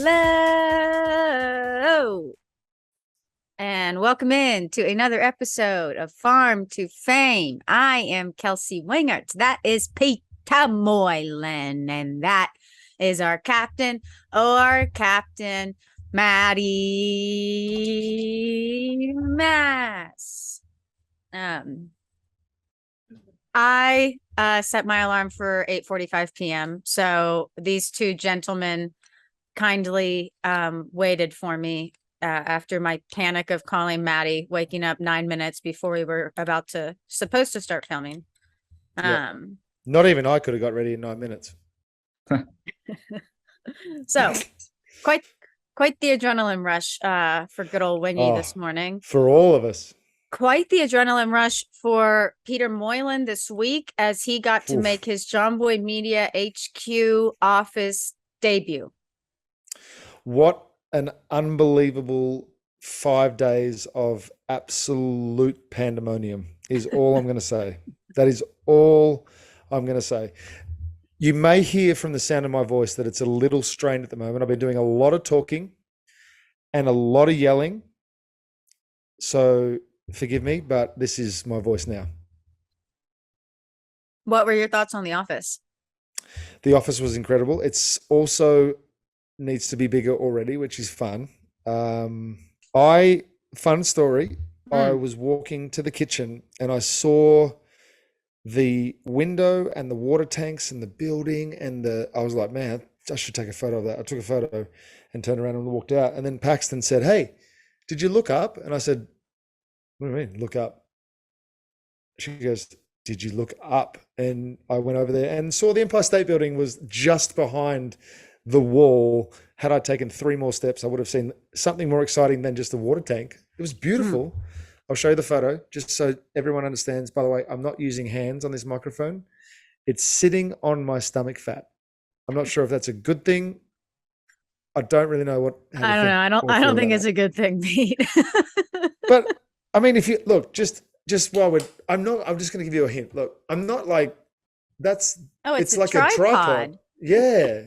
Hello, and welcome in to another episode of Farm to Fame. I am Kelsey Wingert. That is Peter Moylan, and that is our captain, Maddie Mass. I set my alarm for 8:45 p.m. So these two gentlemen kindly waited for me after my panic of calling Maddie, waking up 9 minutes before we were supposed to start filming. Not even I could have got ready in 9 minutes. So quite the adrenaline rush for good old Wingy this morning. For all of us. Quite the adrenaline rush for Peter Moylan this week as he got to make his JOMBOY Media HQ office debut. What an unbelievable 5 days of absolute pandemonium is all I'm going to say. That is all I'm going to say. You may hear from the sound of my voice that it's a little strained at the moment. I've been doing a lot of talking and a lot of yelling. So forgive me, but this is my voice now. What were your thoughts on The Office? The Office was incredible. It's also needs to be bigger already, which is fun. Fun story. I was walking to the kitchen and I saw the window and the water tanks and the building and I was like, man, I should take a photo of that. I took a photo and turned around and walked out. And then Paxton said, hey, did you look up? And I said, what do you mean, look up? She goes, did you look up? And I went over there and saw the Empire State Building was just behind the wall. Had I taken 3 more steps, I would have seen something more exciting than just the water tank. It was beautiful. I'll show you the photo just so everyone understands. By the way, I'm not using hands on this microphone. It's sitting on my stomach fat. I'm not sure if that's a good thing. I don't really know what. I don't know. I don't think it's a good thing, Pete. But I mean, if you look, just while I'm just going to give you a hint. Look, I'm not like that's. Oh, it's like a tripod. Yeah.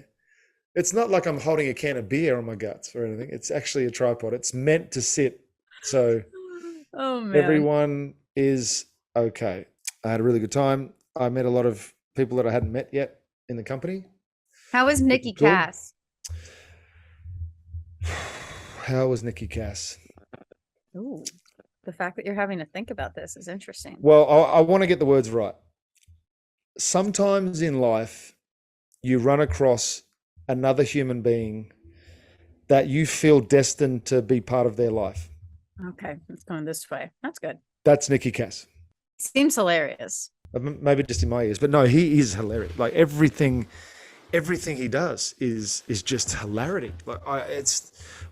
It's not like I'm holding a can of beer on my guts or anything. It's actually a tripod. It's meant to sit. So everyone is okay. I had a really good time. I met a lot of people that I hadn't met yet in the company. How was Nicky Case? How was Nicky Case? Ooh, the fact that you're having to think about this is interesting. Well, I want to get the words right. Sometimes in life, you run across another human being that you feel destined to be part of their life. Okay, it's going this way. That's good. That's Nicky Case. Seems hilarious. Maybe just in my ears, but no, he is hilarious. Like everything he does is just hilarity. Like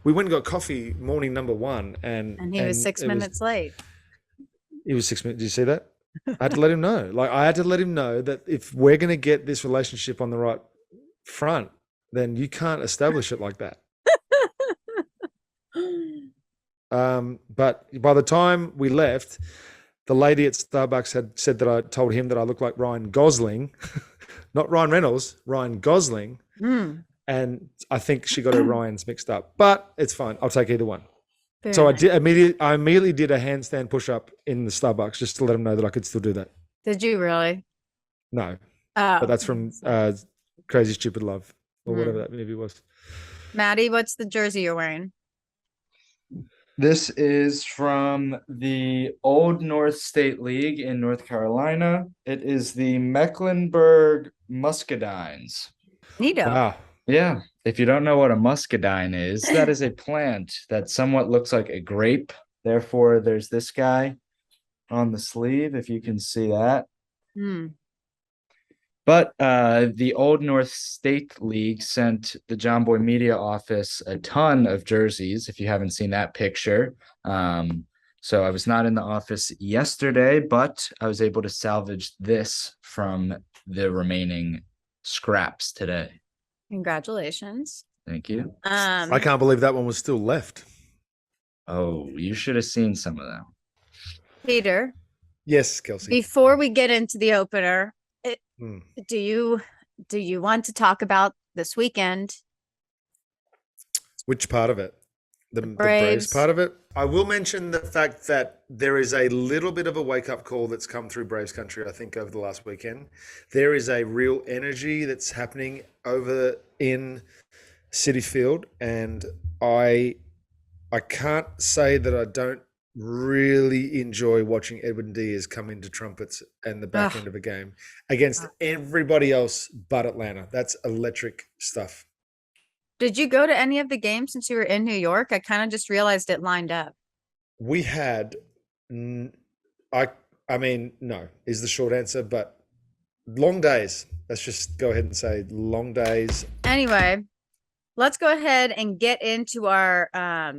we went and got coffee morning number 1, and he was 6 minutes late. He was 6 minutes. Did you see that? I had to let him know. Like I had to let him know that if we're going to get this relationship on the right front, then you can't establish it like that. But by the time we left, the lady at Starbucks had said that I told him that I looked like Ryan Gosling, not Ryan Reynolds, Ryan Gosling. And I think she got her Ryans mixed up, but it's fine. I'll take either one. Fair so enough. I immediately did a handstand push-up in the Starbucks just to let him know that I could still do that. Did you really? No. But that's from Crazy Stupid Love or whatever that movie was. Maddie, what's the jersey you're wearing? This is from the Old North State League in North Carolina. It is the Mecklenburg Muscadines. Neato. Wow. Yeah. If you don't know what a muscadine is, that is a plant that somewhat looks like a grape. Therefore, there's this guy on the sleeve, if you can see that. But the Old North State League sent the JOMBOY Media office a ton of jerseys, if you haven't seen that picture. So I was not in the office yesterday, but I was able to salvage this from the remaining scraps today. Congratulations. Thank you. I can't believe that one was still left. Oh, you should have seen some of them. Peter. Yes, Kelsey. Before we get into the opener, do you want to talk about this weekend? Which part of it? The Braves Braves. part of it? I will mention the fact that there is a little bit of a wake-up call that's come through Braves country, I think, over the last weekend. There is a real energy that's happening over in Citi Field, and I can't say that I don't really enjoy watching Edwin Diaz come into trumpets and the back end of a game against everybody else but Atlanta. That's electric stuff. Did you go to any of the games since you were in New York? I kind of just realized it lined up. We had, I mean, no, is the short answer, but long days. Let's just go ahead and say long days. Anyway, let's go ahead and get into our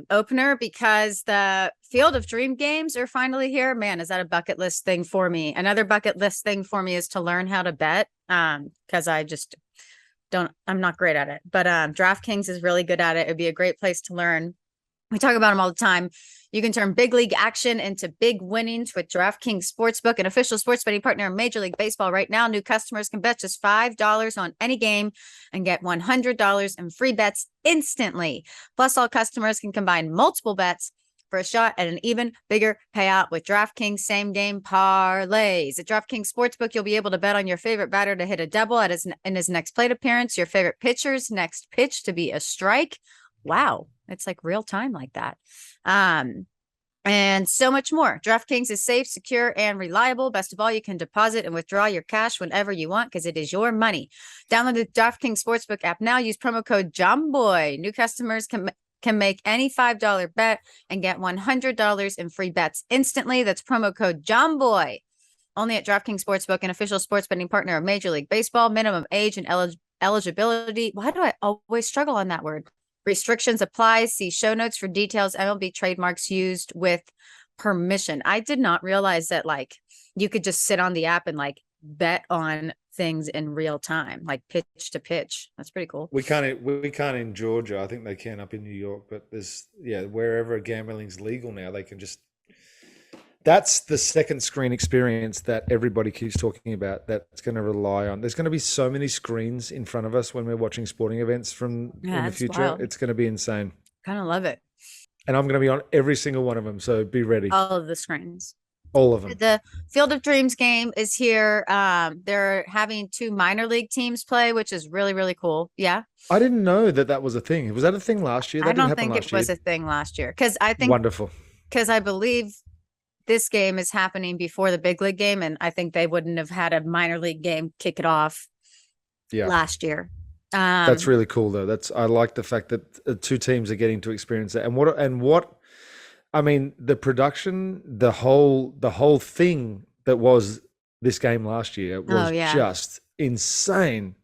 opener because the Field of Dream games are finally here. Man, is that a bucket list thing for me? Another bucket list thing for me is to learn how to bet because I just I'm not great at it. But DraftKings is really good at it. It'd be a great place to learn. We talk about them all the time. You can turn big league action into big winnings with DraftKings Sportsbook, an official sports betting partner of Major League Baseball. Right now, new customers can bet just $5 on any game and get $100 in free bets instantly. Plus, all customers can combine multiple bets for a shot at an even bigger payout with DraftKings same-game parlays. At DraftKings Sportsbook, you'll be able to bet on your favorite batter to hit a double in his next plate appearance, your favorite pitcher's next pitch to be a strike. Wow, it's like real time like that. And so much more. DraftKings is safe, secure, and reliable. Best of all, you can deposit and withdraw your cash whenever you want because it is your money. Download the DraftKings Sportsbook app now. Use promo code JOMBOY. New customers can make any $5 bet and get $100 in free bets instantly. That's promo code JOMBOY. Only at DraftKings Sportsbook, an official sports betting partner of Major League Baseball. Minimum age and eligibility. Why do I always struggle on that word? Restrictions apply. See show notes for details. MLB trademarks used with permission. I did not realize that like you could just sit on the app and like bet on things in real time, like pitch to pitch. That's pretty cool. We can't in Georgia. I think they can up in New York, but there's wherever gambling's legal now, they can just. That's the second screen experience that everybody keeps talking about. That's going to rely on. There's going to be so many screens in front of us when we're watching sporting events in the future. Wild. It's going to be insane. Kind of love it. And I'm going to be on every single one of them. So be ready. All of the screens. All of them. The Field of Dreams game is here. They're having 2 minor league teams play, which is really, really cool. Yeah. I didn't know that was a thing. Was that a thing last year? I don't think it was a thing last year. Because I think. Wonderful. Because I believe this game is happening before the big league game. And I think they wouldn't have had a minor league game kick it off last year. That's really cool, though. I like the fact that 2 teams are getting to experience that. And what I mean, the production, the whole thing that was this game last year was just insane.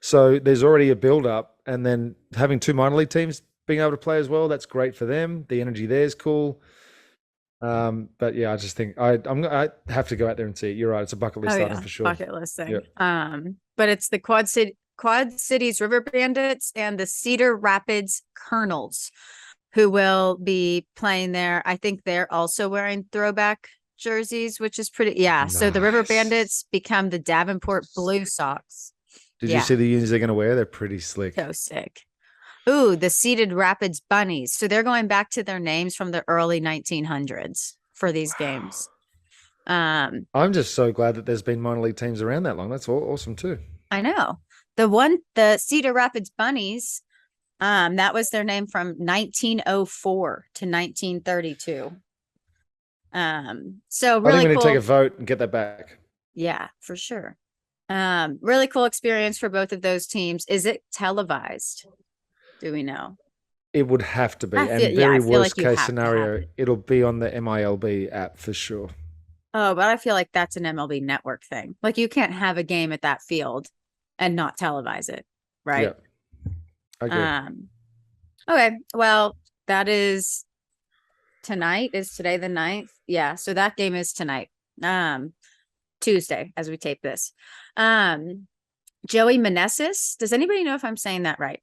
So there's already a build up, and then having 2 minor league teams being able to play as well, that's great for them. The energy there is cool. But yeah, I just think I have to go out there and see it. You're right. It's a bucket list item for sure. Bucket list thing. Yep. But it's the Quad Cities River Bandits and the Cedar Rapids Colonels who will be playing there. I think they're also wearing throwback jerseys, which is pretty. Yeah. Nice. So the River Bandits become the Davenport Blue Sox. Did you see the unis they're going to wear? They're pretty slick. So sick. Ooh, the Cedar Rapids Bunnies. So they're going back to their names from the early 1900s for these games. I'm just so glad that there's been minor league teams around that long. That's awesome too. I know. The Cedar Rapids Bunnies, that was their name from 1904 to 1932. So really I think we need cool. to take a vote and get that back. Yeah, for sure. Really cool experience for both of those teams. Is it televised? Do we know? It would have to be. Worst case scenario, it'll be on the MiLB app for sure. Oh, but I feel like that's an MLB network thing. Like you can't have a game at that field and not televise it, right? Yeah. I agree. Okay. Well, that is tonight. Is today the 9th? Yeah. So that game is tonight. Tuesday as we tape this. Joey Meneses. Does anybody know if I'm saying that right?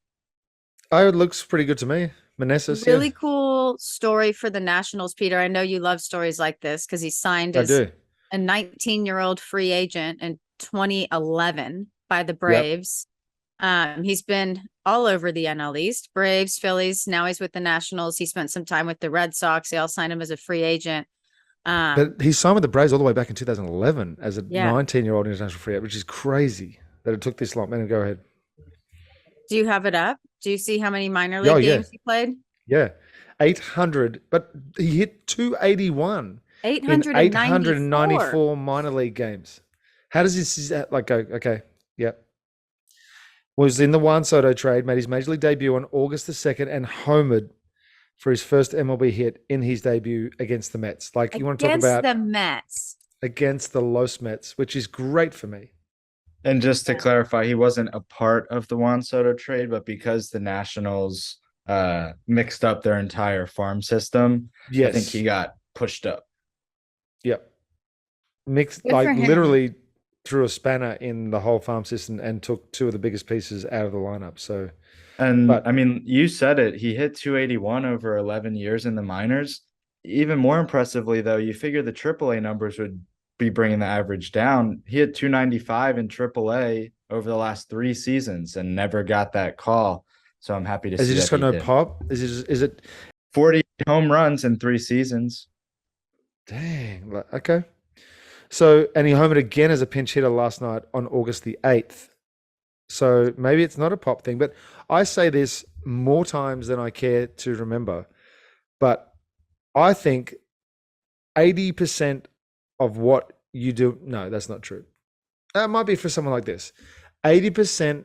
Oh, it looks pretty good to me. Meneses. Really cool story for the Nationals, Peter. I know you love stories like this because he signed as a 19-year-old free agent in 2011 by the Braves. Yep. He's been all over the NL East. Braves, Phillies. Now he's with the Nationals. He spent some time with the Red Sox. They all signed him as a free agent. But he signed with the Braves all the way back in 2011 as a Yeah. 19-year-old international free agent, which is crazy that it took this long. Man, go ahead. Do you have it up? Do you see how many minor Oh, league yeah. games he played? Yeah. 800, but he hit 281 in 894. 894 minor league games. How does this like go? Okay. Yep. Was in the Juan Soto trade, made his major league debut on August the 2nd and homered for his first MLB hit in his debut against the Mets. Like, you want to talk about the Mets. against the Los Mets, which is great for me. And just to clarify, he wasn't a part of the Juan Soto trade, but because the Nationals mixed up their entire farm system, Yes. I think he got pushed up. Yep. Mixed, Good like for him. literally threw a spanner in the whole farm system and took two of the biggest pieces out of the lineup. So, And but I mean, you said it. He hit 281 over 11 years in the minors. Even more impressively, though, you figure the AAA numbers would be bringing the average down. He hit 295 in AAA over the last 3 seasons and never got that call. So I'm happy to has see he just that got no did. pop? Is it 40 home runs in 3 seasons. dang? Like, okay. So, and he homered again as a pinch hitter last night on August the 8th. So maybe it's not a pop thing, but I say this more times than I care to remember. But I think 80% of what you do, no, that's not true. That might be for someone like this. 80%,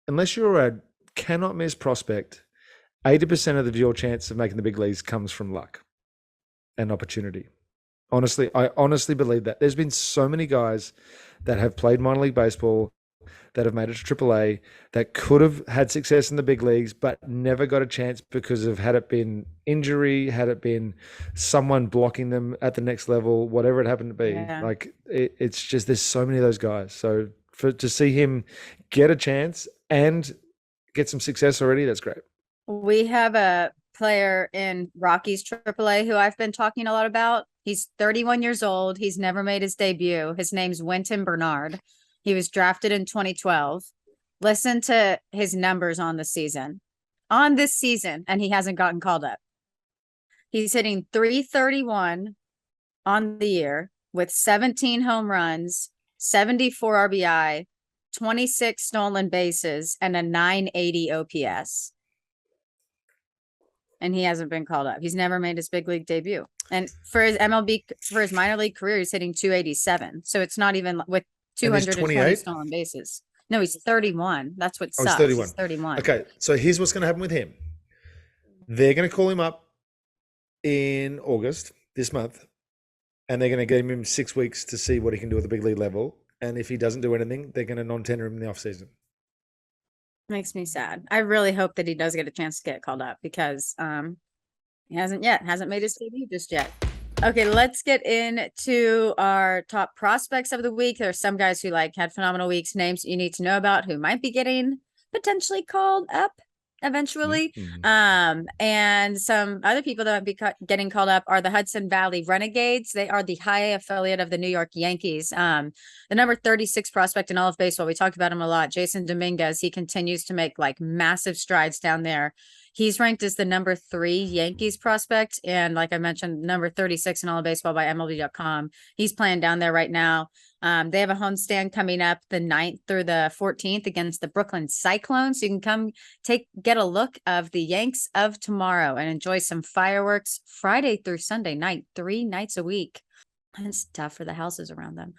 unless you're a cannot miss prospect, 80% of your chance of making the big leagues comes from luck and opportunity. Honestly, I honestly believe that. There's been so many guys that have played minor league baseball, that have made it to AAA, that could have had success in the big leagues, but never got a chance because of, had it been injury, had it been someone blocking them at the next level, whatever it happened to be. Yeah. Like, it's just, there's so many of those guys. So to see him get a chance and get some success already, that's great. We have a player in Rockies AAA who I've been talking a lot about. He's 31 years old. He's never made his debut. His name's Winton Bernard. He was drafted in 2012. Listen to his numbers on this season, and he hasn't gotten called up. He's hitting 331 on the year with 17 home runs, 74 RBI, 26 stolen bases, and a 980 OPS. And he hasn't been called up. He's never made his big league debut. And for his minor league career, he's hitting 287. So it's not even with 220 stolen bases. No, he's 31. That's what sucks. He's 31. He's 31. Okay, so here's what's going to happen with him. They're going to call him up in August this month, and they're going to give him 6 weeks to see what he can do at the big league level. And if he doesn't do anything, they're going to non-tender him in the offseason. Makes me sad. I really hope that he does get a chance to get called up because he hasn't made his debut just yet. Okay, let's get into our top prospects of the week. There are some guys who had phenomenal weeks, names you need to know about who might be getting potentially called up eventually. Mm-hmm. And some other people that might be getting called up are the Hudson Valley Renegades. They are the high affiliate of the New York Yankees. The number 36 prospect in all of baseball. We talked about him a lot. Jason Dominguez. He continues to make massive strides down there. He's ranked as the number 3 Yankees prospect. And like I mentioned, number 36 in all of baseball by MLB.com. He's playing down there right now. They have a homestand coming up the 9th through the 14th against the Brooklyn Cyclones. So you can come get a look of the Yanks of tomorrow and enjoy some fireworks Friday through Sunday night, 3 nights a week. It's tough for the houses around them.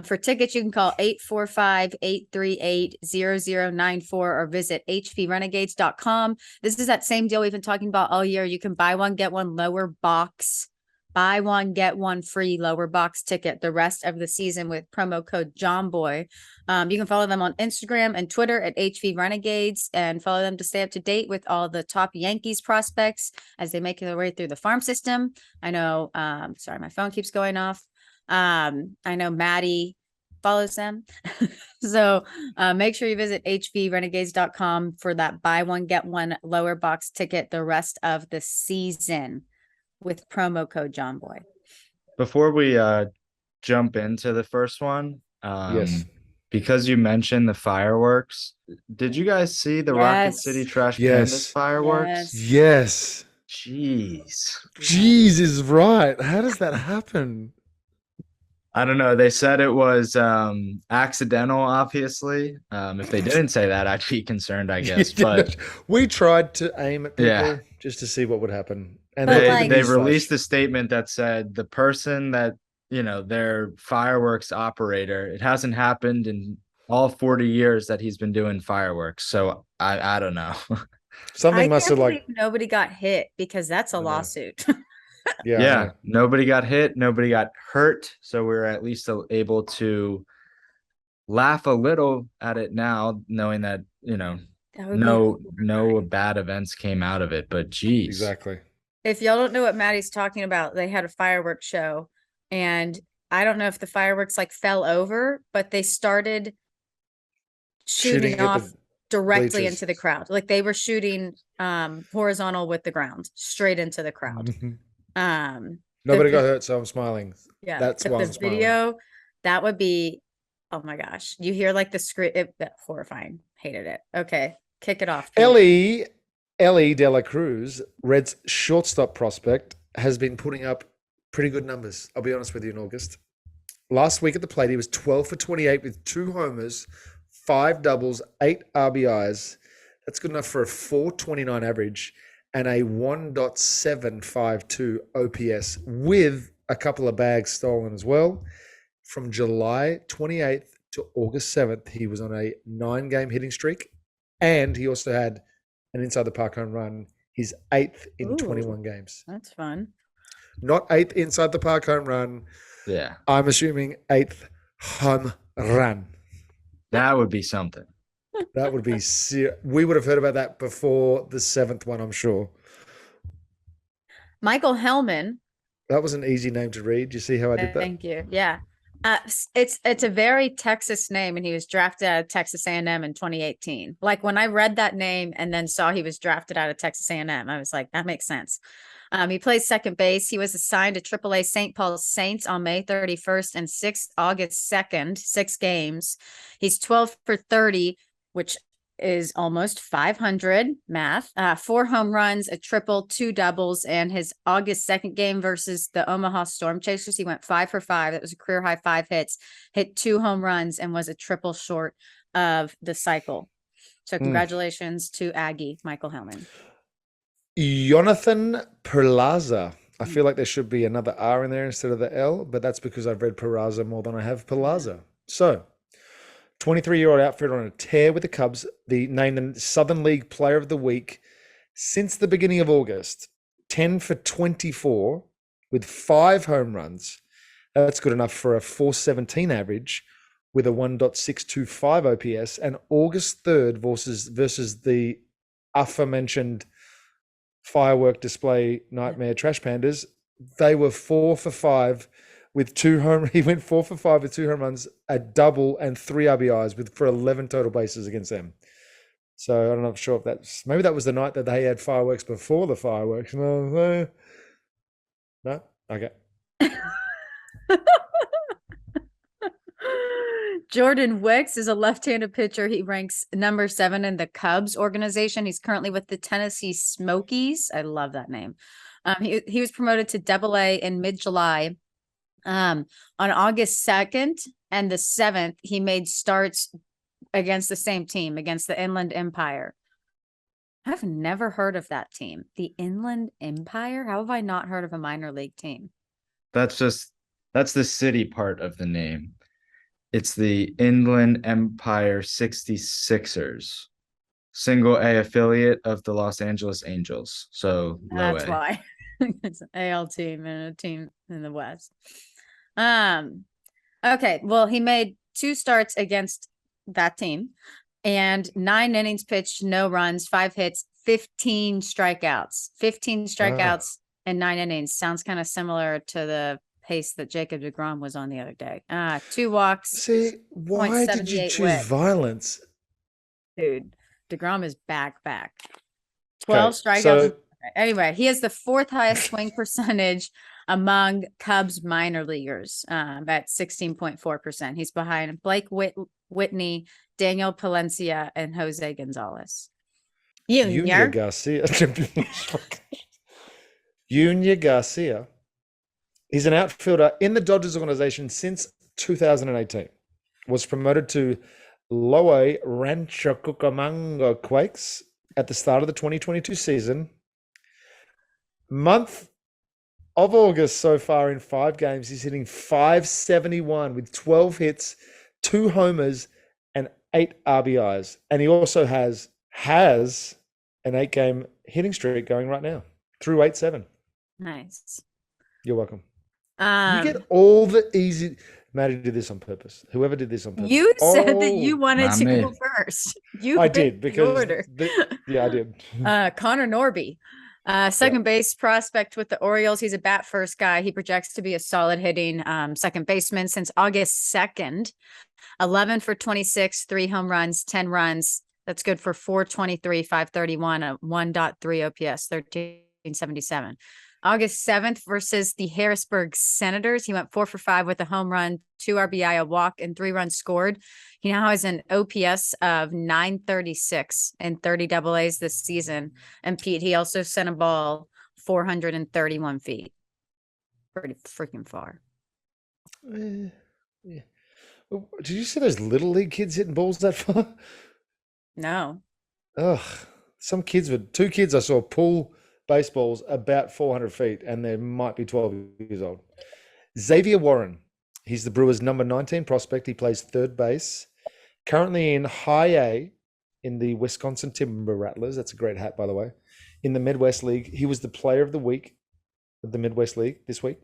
For tickets, you can call 845-838-0094 or visit hvrenegades.com. This is that same deal we've been talking about all year. You can buy one, get one lower box. Buy one, get one free lower box ticket the rest of the season with promo code JOMBOY. You can follow them on Instagram and Twitter at HV Renegades and follow them to stay up to date with all the top Yankees prospects as they make their way through the farm system. I know, sorry, my phone keeps going off. I know Maddie follows them. So make sure you visit hvrenegades.com for that buy one, get one lower box ticket the rest of the season with promo code JOMBOY. Before we jump into the first one, Yes. because you mentioned the fireworks, did you guys see the Rocket Yes. City Trash Pandas Yes. fireworks? Yes. Jeez. Jeez is right. How does that happen? I don't know. They said it was accidental, obviously. If they didn't say that, I'd be concerned, I guess. But we tried to aim at people Yeah. just to see what would happen. And But, they like- they released a statement that said the person that, their fireworks operator, it hasn't happened in all 40 years that he's been doing fireworks. So I don't know. something I must can't have like believe nobody got hit because that's a I know. lawsuit. yeah, I Yeah, know. nobody got hit, nobody got hurt. So we're at least able to laugh a little at it now, knowing that, That would be no bad events came out of it. But geez. Exactly. If y'all don't know what Maddie's talking about, they had a fireworks show, and I don't know if the fireworks like fell over, but they started shooting at off the directly bleachers. into the crowd. Like they were shooting horizontal with the ground, straight into the crowd. Nobody the- got hurt, so I'm smiling. Yeah, That's but why the I'm smiling. video, that would be, oh my gosh. You hear like the scream, horrifying. Hated it. Okay, kick it off. Pete. Ellie De La Cruz, Reds shortstop prospect, has been putting up pretty good numbers. I'll be honest with you in August. Last week at the plate, he was 12 for 28 with 2 homers, 5 doubles, 8 RBIs. That's good enough for a 429 average and a 1.752 OPS with a couple of bags stolen as well. From July 28th to August 7th, he was on a 9-game hitting streak, and he also had an inside the park home run, his 8th in Ooh. 21 games. That's fun. Not 8th inside the park home run. Yeah, I'm assuming 8th home run. that would be something. That would be we would have heard about that before the 7th one, I'm sure. Michael Hellman. That was an easy name to read. You see how I did that? Thank you. Yeah. It's a very Texas name, and he was drafted out of Texas A&M in 2018. Like when I read that name and then saw he was drafted out of Texas A&M, I was like, that makes sense. He plays second base. He was assigned to AAA St. Paul Saints on May 31st and August 2nd, 6 games. He's 12 for 30, which is almost 500 math, 4 home runs, a triple, 2 doubles, and his August 2nd game versus the Omaha Storm Chasers, he went 5 for 5. That was a career high 5 hits, hit 2 home runs, and was a triple short of the cycle. So congratulations to Aggie, Michael Hellman. Jonathan Perlaza. I feel like there should be another R in there instead of the L, but that's because I've read Peraza more than I have Perlaza. So 23-year-old outfielder on a tear with the Cubs, named the Southern League Player of the Week since the beginning of August. 10 for 24 with 5 home runs. That's good enough for a 417 average with a 1.625 OPS. And August 3rd versus the aforementioned firework display nightmare Trash Pandas, they were 4 for 5 with 2 he went 4 for 5 with 2 home runs, a double, and 3 RBIs for 11 total bases against them. So I'm not sure if maybe that was the night that they had fireworks before the fireworks. No? Okay. Jordan Wicks is a left-handed pitcher. He ranks number 7 in the Cubs organization. He's currently with the Tennessee Smokies. I love that name. He was promoted to Double-A in mid-July. On August 2nd and the 7th, he made starts against the same team, against the Inland Empire. I've never heard of that team. The Inland Empire? How have I not heard of a minor league team? That's the city part of the name. It's the Inland Empire 66ers, single A affiliate of the Los Angeles Angels. So low That's A. why. It's an AL team and a team in the West. Okay, well, he made 2 starts against that team and 9 innings pitched, no runs, 5 hits, 15 strikeouts. 15 strikeouts and 9 innings. Sounds kind of similar to the pace that Jacob deGrom was on the other day. 2 walks. See, why did you 0.78 choose whip. violence? Dude, deGrom is back. 12 Okay, strikeouts. so- Anyway, he has the 4th highest swing percentage among Cubs minor leaguers at 16.4%. He's behind Blake Whitney, Daniel Palencia, and Jose Gonzalez. Junior Junior. Garcia. Junior Garcia. He's an outfielder in the Dodgers organization since 2018. Was promoted to Lowe Rancho Cucamonga Quakes at the start of the 2022 season. Month of August so far in 5 games, he's hitting .571 with 12 hits, 2 homers, and 8 RBIs. And he also has an 8-game hitting streak going right now through 8-7. Nice. You're welcome. You get all the easy. Maddie did this on purpose. Whoever did this on purpose. You said that you wanted not to me. go first. You I picked did the because order. I did. Connor Norby, second base prospect with the Orioles. He's a bat first guy. He projects to be a solid hitting second baseman since August 2nd. 11 for 26, 3 home runs, 10 runs. That's good for 423, 531, a 1.3 OPS, 1377. August 7th versus the Harrisburg Senators. He went 4 for 5 with a home run, 2 RBI, a walk, and 3 runs scored. He now has an OPS of 936 and 30 double A's this season. And Pete, he also sent a ball 431 feet. Pretty freaking far. Yeah. Did you see those little league kids hitting balls that far? No. Ugh. Some kids with 2 kids I saw pull baseballs about 400 feet, and they might be 12 years old. Xavier Warren. He's the Brewers' number 19 prospect. He plays third base. Currently in High A in the Wisconsin Timber Rattlers. That's a great hat, by the way. In the Midwest League. He was the player of the week of the Midwest League this week.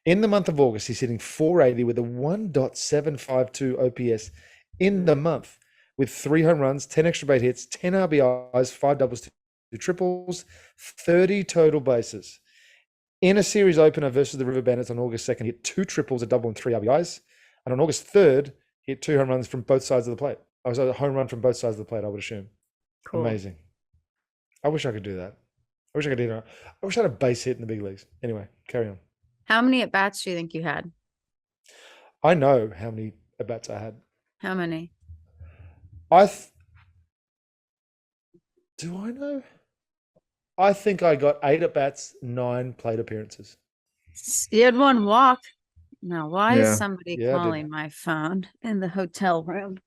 In the month of August, he's hitting .480 with a 1.752 OPS in the month with 3 home runs, 10 extra base hits, 10 RBIs, 5 doubles, 2 triples, 30 total bases. In a series opener versus the River Bandits on August 2nd, he hit 2 triples, a double, and 3 RBIs. And on August 3rd, he hit 2 home runs from both sides of the plate. I was a home run from both sides of the plate, I would assume. Cool. Amazing. I wish I could do that. I wish I could do that. I wish I had a base hit in the big leagues. Anyway, carry on. How many at bats do you think you had? I know how many at-bats I had. How many? Do I know? I think I got 8 at-bats, 9 plate appearances. You had 1 walk. Now, why Yeah. is somebody Yeah, I did. calling my phone in the hotel room?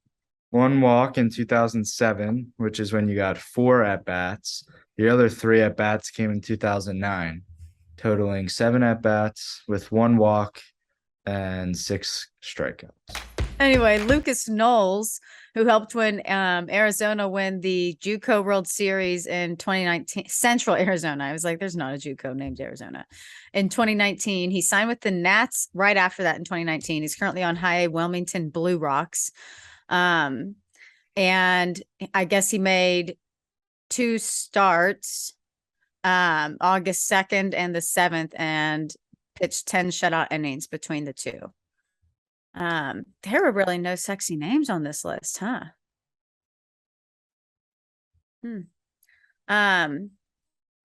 1 walk in 2007, which is when you got 4 at-bats. The other 3 at-bats came in 2009, totaling 7 at-bats with 1 walk and 6 strikeouts. Anyway, Lucas Knowles, who helped win Arizona win the JUCO World Series in 2019, Central Arizona. I was like, there's not a JUCO named Arizona. In 2019, he signed with the Nats right after that in 2019. He's currently on High A Wilmington Blue Rocks. And I guess he made 2 starts, August 2nd and the 7th, and pitched 10 shutout innings between the 2. There were really no sexy names on this list, huh?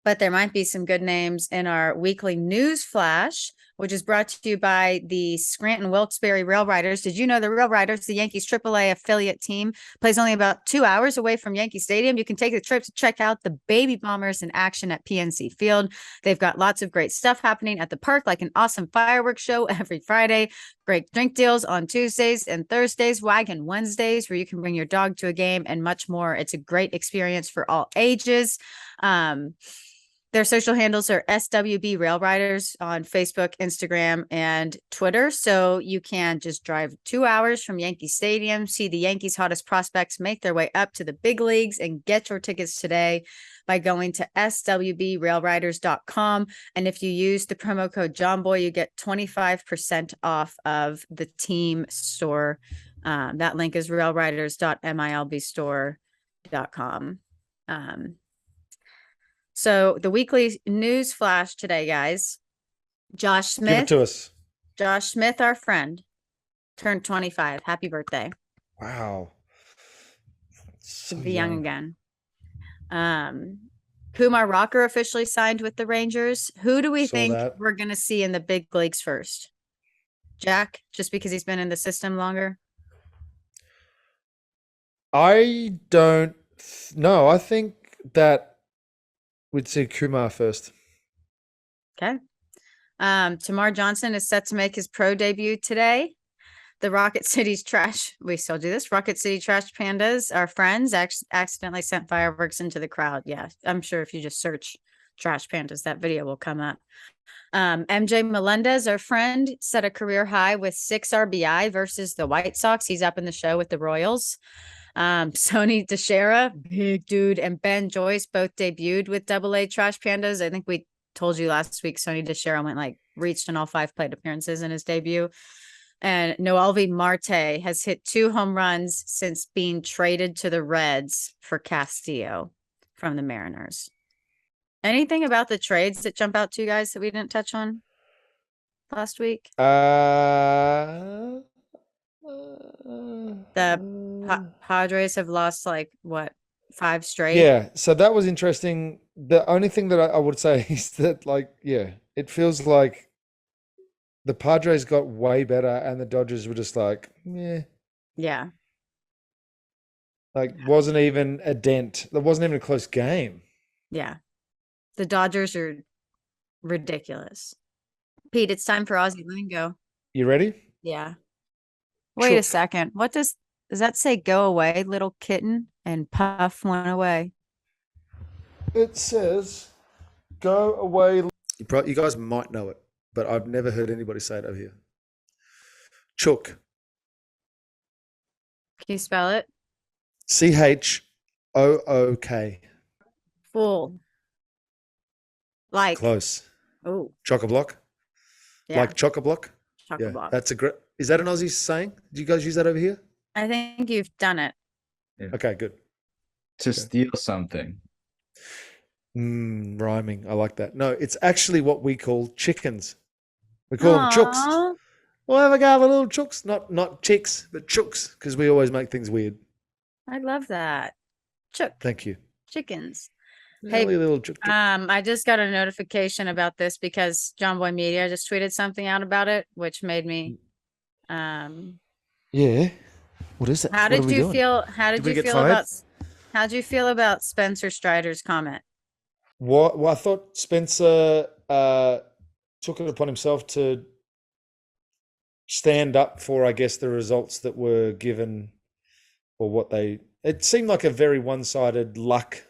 But there might be some good names in our weekly news flash, which is brought to you by the Scranton Wilkes-Barre Rail Riders. Did you know the Rail Riders, the Yankees AAA affiliate team, plays only about 2 hours away from Yankee Stadium? You can take the trip to check out the Baby Bombers in action at PNC Field. They've got lots of great stuff happening at the park, like an awesome fireworks show every Friday, great drink deals on Tuesdays and Thursdays, Wagon Wednesdays, where you can bring your dog to a game, and much more. It's a great experience for all ages. Their social handles are SWB Rail Riders on Facebook, Instagram, and Twitter. So you can just drive 2 hours from Yankee Stadium, see the Yankees' hottest prospects make their way up to the big leagues, and get your tickets today by going to swbrailriders.com. And if you use the promo code JOMBOY, you get 25% off of the team store. That link is railriders.milbstore.com. So the weekly news flash today, guys. Josh Give it Smith, to us. Josh Smith, our friend, turned 25. Happy birthday. Wow. To So be young again. Kumar Rocker officially signed with the Rangers. Who do we Saw think that. we're going to see in the big leagues first? Jack, just because he's been in the system longer? I don't know. I think that we'd see Kumar first. Okay. Tamar Johnson is set to make his pro debut today. The Rocket City's trash, we still do this. Rocket City Trash Pandas, our friends, accidentally sent fireworks into the crowd. Yeah, I'm sure if you just search Trash Pandas, that video will come up. MJ Melendez, our friend, set a career high with 6 RBI versus the White Sox. He's up in the show with the Royals. Sony DeShera, big dude, and Ben Joyce both debuted with AA Trash Pandas. I think we told you last week Sony DeShera reached in all 5 plate appearances in his debut. And Noelvi Marte has hit 2 home runs since being traded to the Reds for Castillo from the Mariners. Anything about the trades that jump out to you guys that we didn't touch on last week? The Padres have lost 5 straight. Yeah, so that was interesting. The only thing that I would say is that, it feels like the Padres got way better and the Dodgers were just yeah. Yeah. Wasn't even a dent. There wasn't even a close game. Yeah. The Dodgers are ridiculous. Pete, it's time for Aussie Lingo. You ready? Yeah. Wait a Chook. second. What does that say? Go away, little kitten, and Puff went away. It says, go away. You guys might know it, but I've never heard anybody say it over here. Chook. Can you spell it? CHOOK. Full. Close. Oh. Chock-a-block. Yeah. Like chock-a-block. Yeah, Chock-a-block. that's a great. Is that an Aussie saying? Do you guys use that over here? I think you've done it. Okay, good. To steal something. Rhyming. I like that. No, it's actually what we call chickens. We call them chooks. Aw. We'll have a go of a little chooks. Not chicks, but chooks, because we always make things weird. I love that. Chook. Thank you. Chickens. Hey, little chook. I just got a notification about this because JOMBOY Media just tweeted something out about it, which made me Yeah. What is it? How did you feel about Spencer Strider's comment? Well, I thought Spencer took it upon himself to stand up for, I guess, the results that were given, or it seemed like a very one-sided luck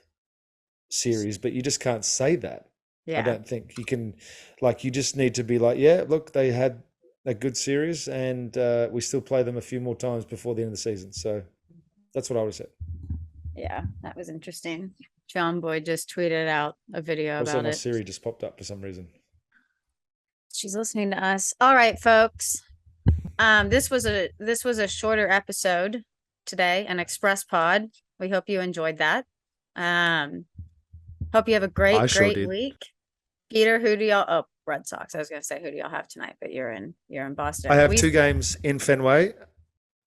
series, but you just can't say that. Yeah. I don't think you can, you just need to be yeah, look, they had a good series and we still play them a few more times before the end of the season. So that's what I would have said. Yeah, that was interesting. JOMBOY just tweeted out a video Also, about my it. Siri just popped up for some reason. She's listening to us. All right, folks. This was a shorter episode today, an express pod. We hope you enjoyed that. Hope you have a great week. Peter, who do y'all? Oh, Red Sox. I was gonna say who do y'all have tonight, but you're in Boston. I have 2 games in Fenway.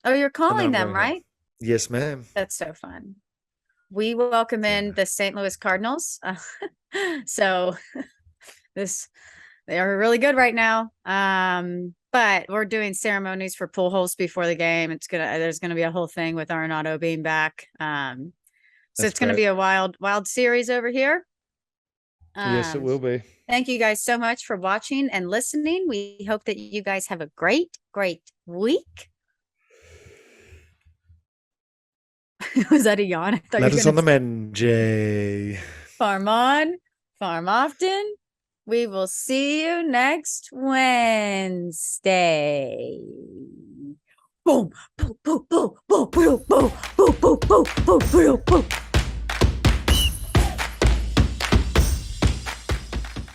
Oh, you're calling I'm them, going right? home. Yes, ma'am. That's so fun. We welcome in the St. Louis Cardinals. So they are really good right now. But we're doing ceremonies for pool holes before the game. There's gonna be a whole thing with Arenado being back. So it's going to be a wild series over here. Yes, it will be. Thank you guys so much for watching and listening. We hope that you guys have a great week. Was that a yawn? Let us on the men, Jay. Farm on, farm often. We will see you next Wednesday. Boom, boom, boom, boom, boom, boom, boom, boom, boom, boom, boom, boom, boom.